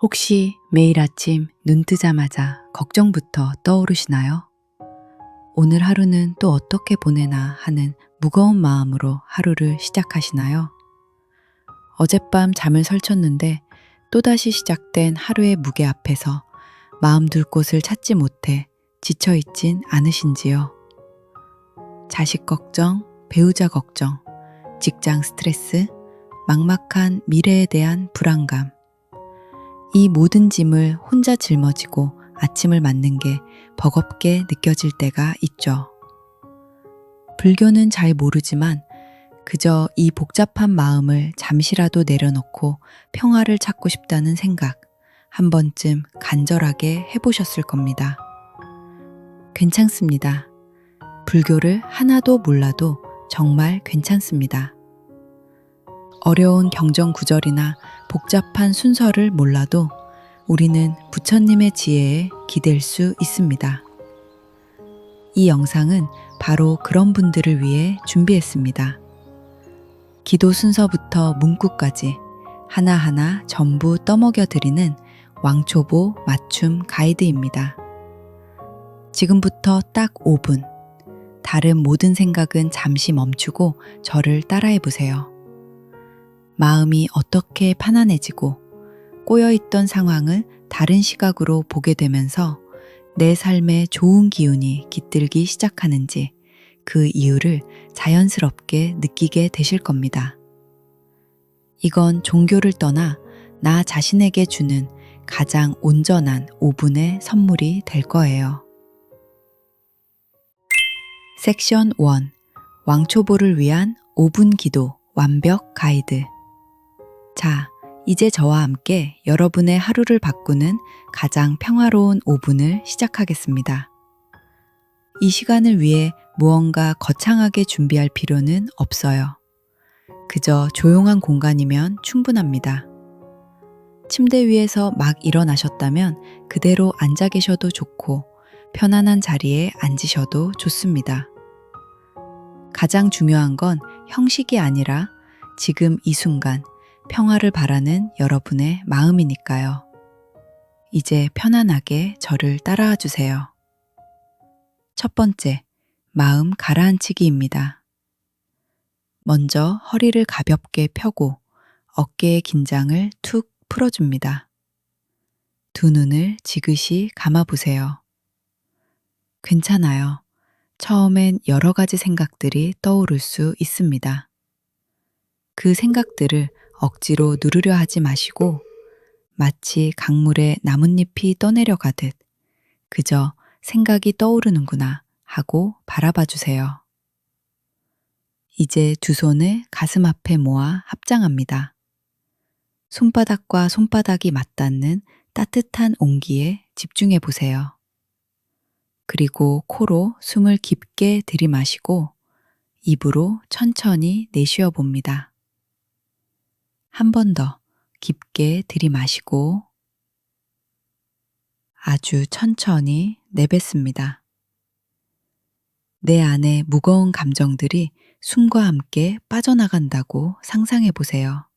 혹시 매일 아침 눈 뜨자마자 걱정부터 떠오르시나요? 오늘 하루는 또 어떻게 보내나 하는 무거운 마음으로 하루를 시작하시나요? 어젯밤 잠을 설쳤는데 또다시 시작된 하루의 무게 앞에서 마음 둘 곳을 찾지 못해 지쳐있진 않으신지요? 자식 걱정, 배우자 걱정, 직장 스트레스, 막막한 미래에 대한 불안감. 이 모든 짐을 혼자 짊어지고 아침을 맞는 게 버겁게 느껴질 때가 있죠. 불교는 잘 모르지만 그저 이 복잡한 마음을 잠시라도 내려놓고 평화를 찾고 싶다는 생각 한 번쯤 간절하게 해보셨을 겁니다. 괜찮습니다. 불교를 하나도 몰라도 정말 괜찮습니다. 어려운 경전 구절이나 복잡한 순서를 몰라도 우리는 부처님의 지혜에 기댈 수 있습니다. 이 영상은 바로 그런 분들을 위해 준비했습니다. 기도 순서부터 문구까지 하나하나 전부 떠먹여 드리는 왕초보 맞춤 가이드입니다. 지금부터 딱 5분. 다른 모든 생각은 잠시 멈추고 저를 따라해 보세요. 마음이 어떻게 편안해지고 꼬여있던 상황을 다른 시각으로 보게 되면서 내 삶에 좋은 기운이 깃들기 시작하는지 그 이유를 자연스럽게 느끼게 되실 겁니다. 이건 종교를 떠나 나 자신에게 주는 가장 온전한 5분의 선물이 될 거예요. 섹션 1. 왕초보를 위한 5분 기도 완벽 가이드. 자, 이제 저와 함께 여러분의 하루를 바꾸는 가장 평화로운 5분을 시작하겠습니다. 이 시간을 위해 무언가 거창하게 준비할 필요는 없어요. 그저 조용한 공간이면 충분합니다. 침대 위에서 막 일어나셨다면 그대로 앉아 계셔도 좋고 편안한 자리에 앉으셔도 좋습니다. 가장 중요한 건 형식이 아니라 지금 이 순간 평화를 바라는 여러분의 마음이니까요. 이제 편안하게 저를 따라와 주세요. 첫 번째, 마음 가라앉히기입니다. 먼저 허리를 가볍게 펴고 어깨의 긴장을 툭 풀어줍니다. 두 눈을 지그시 감아보세요. 괜찮아요. 처음엔 여러 가지 생각들이 떠오를 수 있습니다. 그 생각들을 억지로 누르려 하지 마시고 마치 강물에 나뭇잎이 떠내려가듯 그저 생각이 떠오르는구나 하고 바라봐 주세요. 이제 두 손을 가슴 앞에 모아 합장합니다. 손바닥과 손바닥이 맞닿는 따뜻한 온기에 집중해 보세요. 그리고 코로 숨을 깊게 들이마시고 입으로 천천히 내쉬어 봅니다. 한 번 더 깊게 들이마시고 아주 천천히 내뱉습니다. 내 안에 무거운 감정들이 숨과 함께 빠져나간다고 상상해 보세요.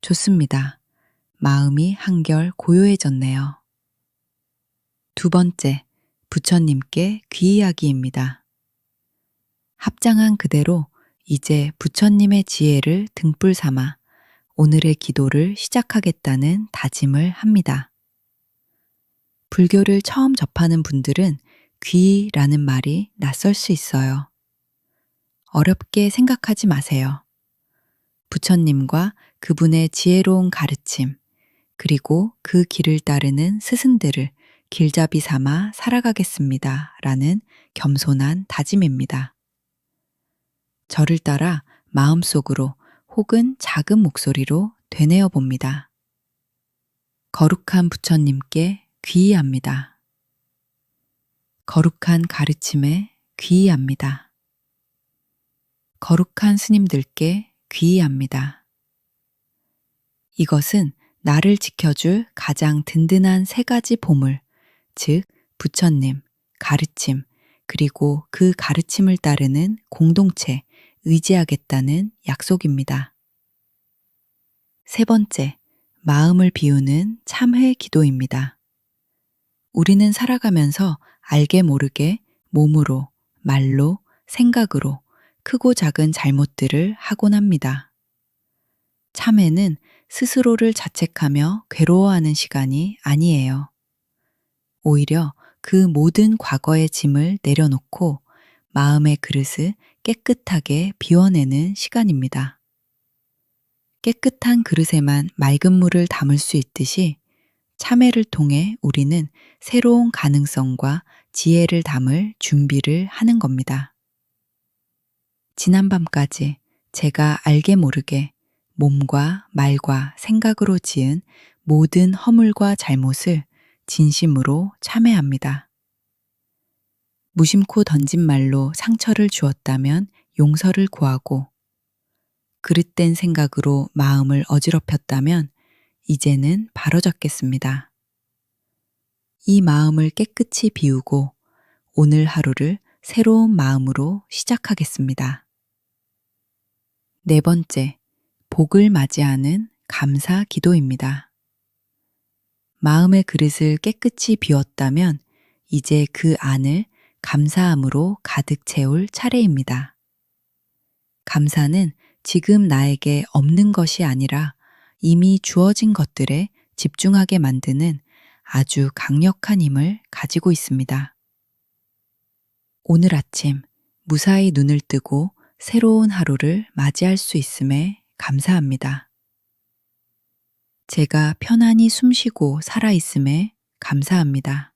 좋습니다. 마음이 한결 고요해졌네요. 두 번째, 부처님께 귀이하기입니다. 합장한 그대로 이제 부처님의 지혜를 등불 삼아 오늘의 기도를 시작하겠다는 다짐을 합니다. 불교를 처음 접하는 분들은 귀라는 말이 낯설 수 있어요. 어렵게 생각하지 마세요. 부처님과 그분의 지혜로운 가르침, 그리고 그 길을 따르는 스승들을 길잡이 삼아 살아가겠습니다. 라는 겸손한 다짐입니다. 저를 따라 마음속으로 혹은 작은 목소리로 되뇌어 봅니다. 거룩한 부처님께 귀의합니다. 거룩한 가르침에 귀의합니다. 거룩한 스님들께 귀의합니다. 이것은 나를 지켜줄 가장 든든한 세 가지 보물, 즉 부처님, 가르침, 그리고 그 가르침을 따르는 공동체, 의지하겠다는 약속입니다. 세 번째, 마음을 비우는 참회 기도입니다. 우리는 살아가면서 알게 모르게 몸으로, 말로, 생각으로 크고 작은 잘못들을 하곤 합니다. 참회는 스스로를 자책하며 괴로워하는 시간이 아니에요. 오히려 그 모든 과거의 짐을 내려놓고 마음의 그릇을 깨끗하게 비워내는 시간입니다. 깨끗한 그릇에만 맑은 물을 담을 수 있듯이 참회를 통해 우리는 새로운 가능성과 지혜를 담을 준비를 하는 겁니다. 지난밤까지 제가 알게 모르게 몸과 말과 생각으로 지은 모든 허물과 잘못을 진심으로 참회합니다. 무심코 던진 말로 상처를 주었다면 용서를 구하고, 그릇된 생각으로 마음을 어지럽혔다면 이제는 바로잡겠습니다. 이 마음을 깨끗이 비우고 오늘 하루를 새로운 마음으로 시작하겠습니다. 네 번째, 복을 맞이하는 감사 기도입니다. 마음의 그릇을 깨끗이 비웠다면 이제 그 안을 감사함으로 가득 채울 차례입니다. 감사는 지금 나에게 없는 것이 아니라 이미 주어진 것들에 집중하게 만드는 아주 강력한 힘을 가지고 있습니다. 오늘 아침 무사히 눈을 뜨고 새로운 하루를 맞이할 수 있음에 감사합니다. 제가 편안히 숨쉬고 살아있음에 감사합니다.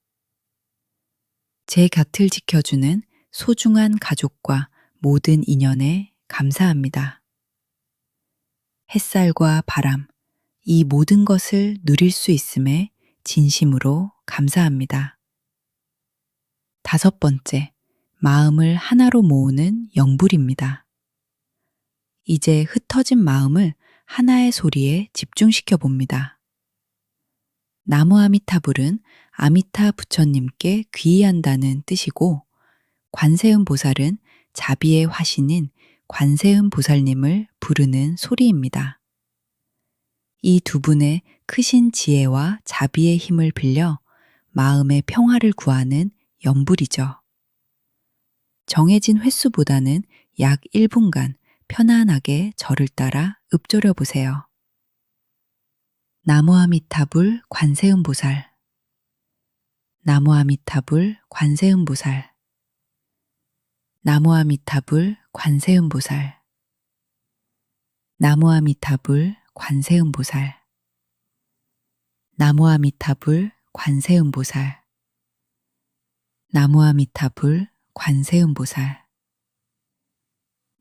제 곁을 지켜주는 소중한 가족과 모든 인연에 감사합니다. 햇살과 바람, 이 모든 것을 누릴 수 있음에 진심으로 감사합니다. 다섯 번째, 마음을 하나로 모으는 영불입니다. 이제 흩어진 마음을 하나의 소리에 집중시켜 봅니다. 나무 아미타불은 아미타 부처님께 귀의한다는 뜻이고, 관세음 보살은 자비의 화신인 관세음 보살님을 부르는 소리입니다. 이 두 분의 크신 지혜와 자비의 힘을 빌려 마음의 평화를 구하는 영불이죠. 정해진 횟수보다는 약 1분간 편안하게 저를 따라 읊조려 보세요. 나무아미타불 관세음보살. 나무아미타불 관세음보살. 나무아미타불 관세음보살. 나무아미타불 관세음보살. 나무아미타불 관세음보살. 나무아미타불 관세음보살.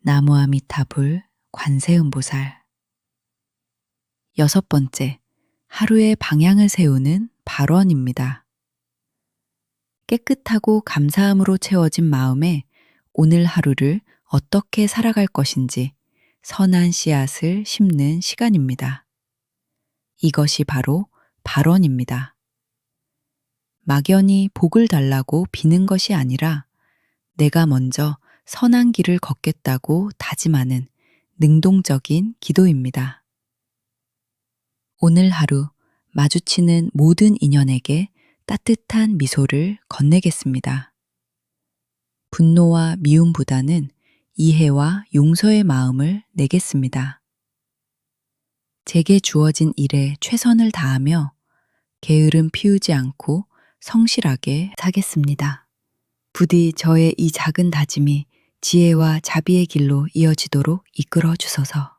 나무아미타불 관세음보살. 여섯 번째, 하루의 방향을 세우는 발언입니다. 깨끗하고 감사함으로 채워진 마음에 오늘 하루를 어떻게 살아갈 것인지 선한 씨앗을 심는 시간입니다. 이것이 바로 발언입니다. 막연히 복을 달라고 비는 것이 아니라 내가 먼저 선한 길을 걷겠다고 다짐하는 능동적인 기도입니다. 오늘 하루 마주치는 모든 인연에게 따뜻한 미소를 건네겠습니다. 분노와 미움보다는 이해와 용서의 마음을 내겠습니다. 제게 주어진 일에 최선을 다하며 게으름 피우지 않고 성실하게 살겠습니다. 부디 저의 이 작은 다짐이 지혜와 자비의 길로 이어지도록 이끌어 주소서.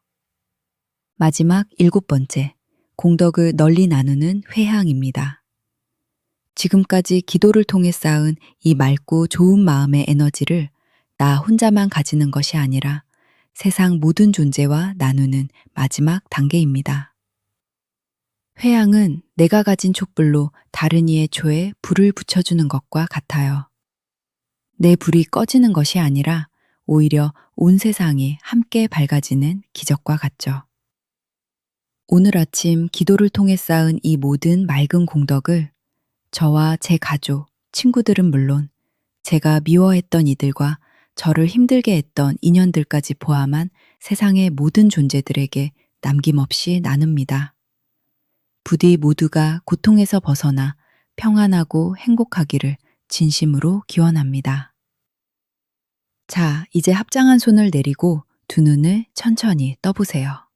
마지막 일곱 번째, 공덕을 널리 나누는 회향입니다. 지금까지 기도를 통해 쌓은 이 맑고 좋은 마음의 에너지를 나 혼자만 가지는 것이 아니라 세상 모든 존재와 나누는 마지막 단계입니다. 회향은 내가 가진 촛불로 다른 이의 초에 불을 붙여주는 것과 같아요. 내 불이 꺼지는 것이 아니라 오히려 온 세상이 함께 밝아지는 기적과 같죠. 오늘 아침 기도를 통해 쌓은 이 모든 맑은 공덕을 저와 제 가족, 친구들은 물론 제가 미워했던 이들과 저를 힘들게 했던 인연들까지 포함한 세상의 모든 존재들에게 남김없이 나눕니다. 부디 모두가 고통에서 벗어나 평안하고 행복하기를 진심으로 기원합니다. 자, 이제 합장한 손을 내리고 두 눈을 천천히 떠보세요.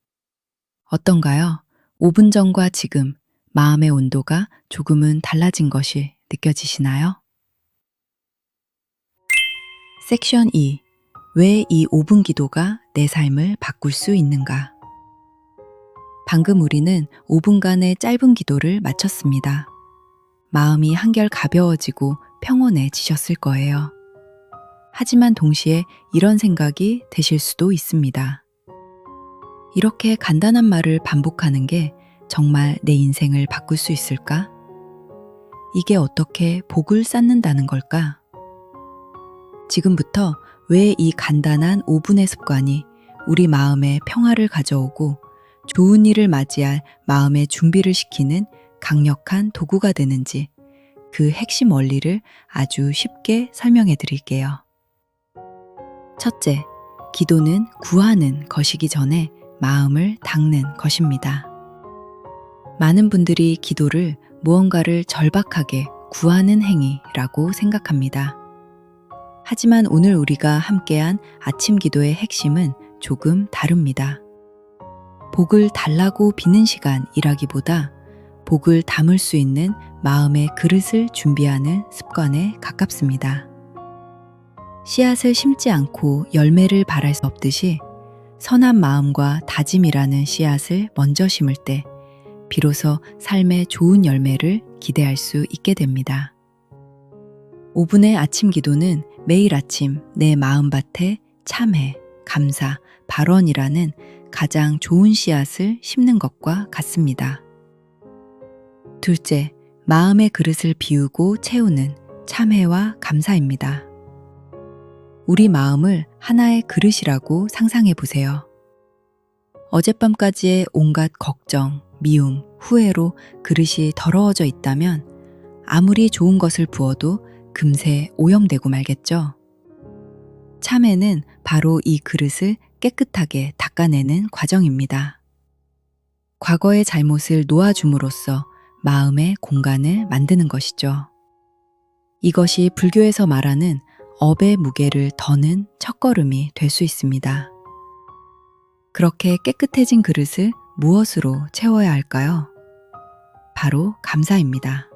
어떤가요? 5분 전과 지금 마음의 온도가 조금은 달라진 것이 느껴지시나요? 섹션 2. 왜 이 5분 기도가 내 삶을 바꿀 수 있는가? 방금 우리는 5분간의 짧은 기도를 마쳤습니다. 마음이 한결 가벼워지고 평온해지셨을 거예요. 하지만 동시에 이런 생각이 드실 수도 있습니다. 이렇게 간단한 말을 반복하는 게 정말 내 인생을 바꿀 수 있을까? 이게 어떻게 복을 쌓는다는 걸까? 지금부터 왜 이 간단한 5분의 습관이 우리 마음에 평화를 가져오고 좋은 일을 맞이할 마음의 준비를 시키는 강력한 도구가 되는지 그 핵심 원리를 아주 쉽게 설명해 드릴게요. 첫째, 기도는 구하는 것이기 전에 마음을 닦는 것입니다. 많은 분들이 기도를 무언가를 절박하게 구하는 행위라고 생각합니다. 하지만 오늘 우리가 함께한 아침 기도의 핵심은 조금 다릅니다. 복을 달라고 비는 시간이라기보다 복을 담을 수 있는 마음의 그릇을 준비하는 습관에 가깝습니다. 씨앗을 심지 않고 열매를 바랄 수 없듯이 선한 마음과 다짐이라는 씨앗을 먼저 심을 때 비로소 삶의 좋은 열매를 기대할 수 있게 됩니다. 5분의 아침 기도는 매일 아침 내 마음밭에 참회, 감사, 발언이라는 가장 좋은 씨앗을 심는 것과 같습니다. 둘째, 마음의 그릇을 비우고 채우는 참회와 감사입니다. 우리 마음을 하나의 그릇이라고 상상해 보세요. 어젯밤까지의 온갖 걱정, 미움, 후회로 그릇이 더러워져 있다면 아무리 좋은 것을 부어도 금세 오염되고 말겠죠. 참회는 바로 이 그릇을 깨끗하게 닦아내는 과정입니다. 과거의 잘못을 놓아줌으로써 마음의 공간을 만드는 것이죠. 이것이 불교에서 말하는 업의 무게를 더는 첫걸음이 될 수 있습니다. 그렇게 깨끗해진 그릇을 무엇으로 채워야 할까요? 바로 감사입니다.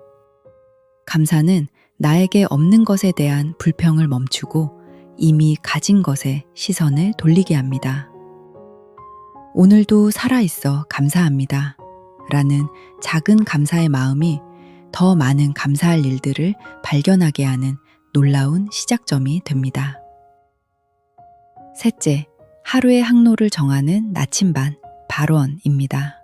감사는 나에게 없는 것에 대한 불평을 멈추고 이미 가진 것에 시선을 돌리게 합니다. 오늘도 살아있어 감사합니다. 라는 작은 감사의 마음이 더 많은 감사할 일들을 발견하게 하는 놀라운 시작점이 됩니다. 셋째, 하루의 항로를 정하는 나침반, 발원입니다.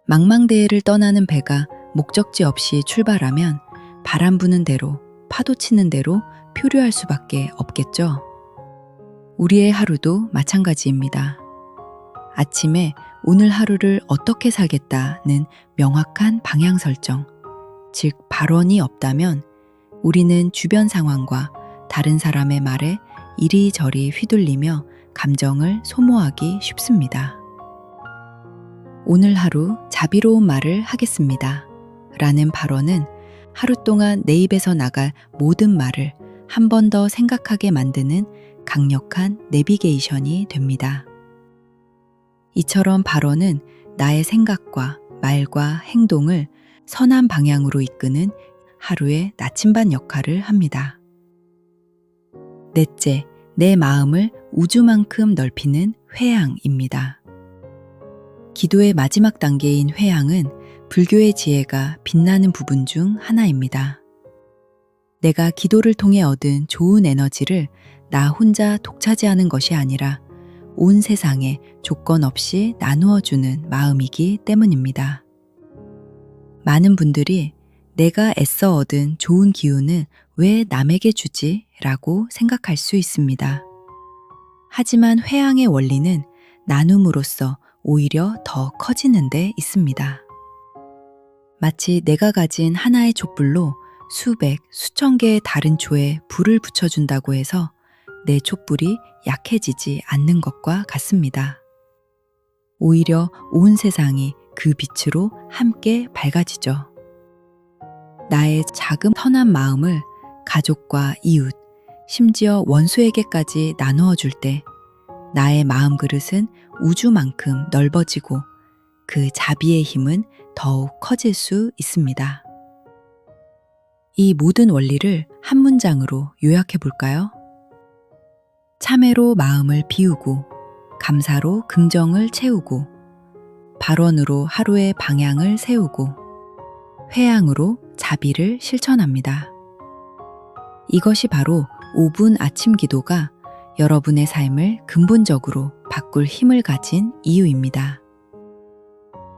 망망대해를 떠나는 배가 목적지 없이 출발하면 바람 부는 대로, 파도 치는 대로 표류할 수밖에 없겠죠. 우리의 하루도 마찬가지입니다. 아침에 오늘 하루를 어떻게 살겠다는 명확한 방향 설정, 즉 발원이 없다면 우리는 주변 상황과 다른 사람의 말에 이리저리 휘둘리며 감정을 소모하기 쉽습니다. 오늘 하루 자비로운 말을 하겠습니다. 라는 발언은 하루 동안 내 입에서 나갈 모든 말을 한 번 더 생각하게 만드는 강력한 내비게이션이 됩니다. 이처럼 발언은 나의 생각과 말과 행동을 선한 방향으로 이끄는 하루의 나침반 역할을 합니다. 넷째, 내 마음을 우주만큼 넓히는 회향입니다. 기도의 마지막 단계인 회향은 불교의 지혜가 빛나는 부분 중 하나입니다. 내가 기도를 통해 얻은 좋은 에너지를 나 혼자 독차지하는 것이 아니라 온 세상에 조건 없이 나누어주는 마음이기 때문입니다. 많은 분들이 내가 애써 얻은 좋은 기운을 왜 남에게 주지? 라고 생각할 수 있습니다. 하지만 회향의 원리는 나눔으로써 오히려 더 커지는 데 있습니다. 마치 내가 가진 하나의 촛불로 수백, 수천 개의 다른 초에 불을 붙여준다고 해서 내 촛불이 약해지지 않는 것과 같습니다. 오히려 온 세상이 그 빛으로 함께 밝아지죠. 나의 작은 선한 마음을 가족과 이웃, 심지어 원수에게까지 나누어 줄 때 나의 마음 그릇은 우주만큼 넓어지고 그 자비의 힘은 더욱 커질 수 있습니다. 이 모든 원리를 한 문장으로 요약해 볼까요? 참회로 마음을 비우고, 감사로 긍정을 채우고, 발언으로 하루의 방향을 세우고, 회양으로 자비를 실천합니다. 이것이 바로 5분 아침 기도가 여러분의 삶을 근본적으로 바꿀 힘을 가진 이유입니다.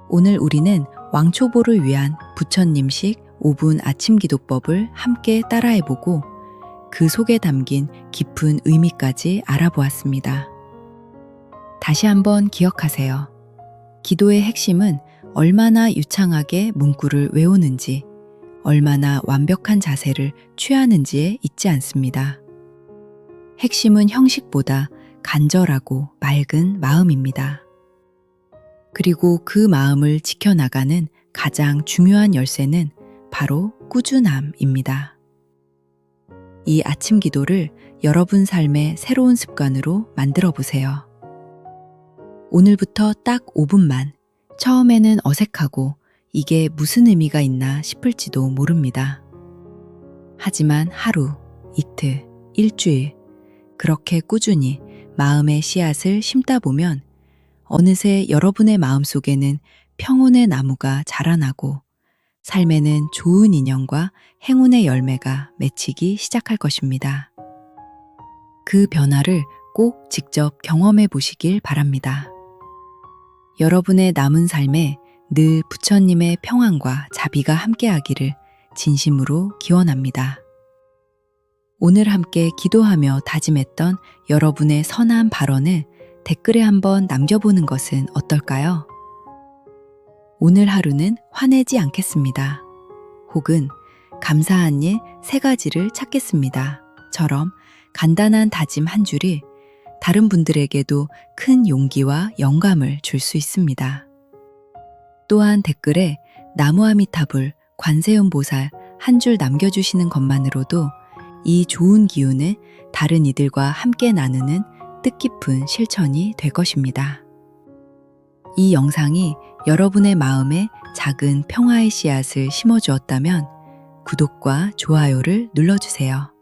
오늘 우리는 왕초보를 위한 부처님식 5분 아침 기도법을 함께 따라해보고 그 속에 담긴 깊은 의미까지 알아보았습니다. 다시 한번 기억하세요. 기도의 핵심은 얼마나 유창하게 문구를 외우는지, 얼마나 완벽한 자세를 취하는지에 있지 않습니다. 핵심은 형식보다 간절하고 맑은 마음입니다. 그리고 그 마음을 지켜나가는 가장 중요한 열쇠는 바로 꾸준함입니다. 이 아침 기도를 여러분 삶의 새로운 습관으로 만들어 보세요. 오늘부터 딱 5분만, 처음에는 어색하고 이게 무슨 의미가 있나 싶을지도 모릅니다. 하지만 하루, 이틀, 일주일, 그렇게 꾸준히 마음의 씨앗을 심다 보면 어느새 여러분의 마음속에는 평온의 나무가 자라나고 삶에는 좋은 인연과 행운의 열매가 맺히기 시작할 것입니다. 그 변화를 꼭 직접 경험해 보시길 바랍니다. 여러분의 남은 삶에 늘 부처님의 평안과 자비가 함께하기를 진심으로 기원합니다. 오늘 함께 기도하며 다짐했던 여러분의 선한 발언을 댓글에 한번 남겨보는 것은 어떨까요? 오늘 하루는 화내지 않겠습니다. 혹은 감사한 일 3가지를 찾겠습니다. 처럼 간단한 다짐 한 줄이 다른 분들에게도 큰 용기와 영감을 줄 수 있습니다. 또한 댓글에 나무아미타불, 관세음보살 한 줄 남겨주시는 것만으로도 이 좋은 기운을 다른 이들과 함께 나누는 뜻깊은 실천이 될 것입니다. 이 영상이 여러분의 마음에 작은 평화의 씨앗을 심어주었다면 구독과 좋아요를 눌러주세요.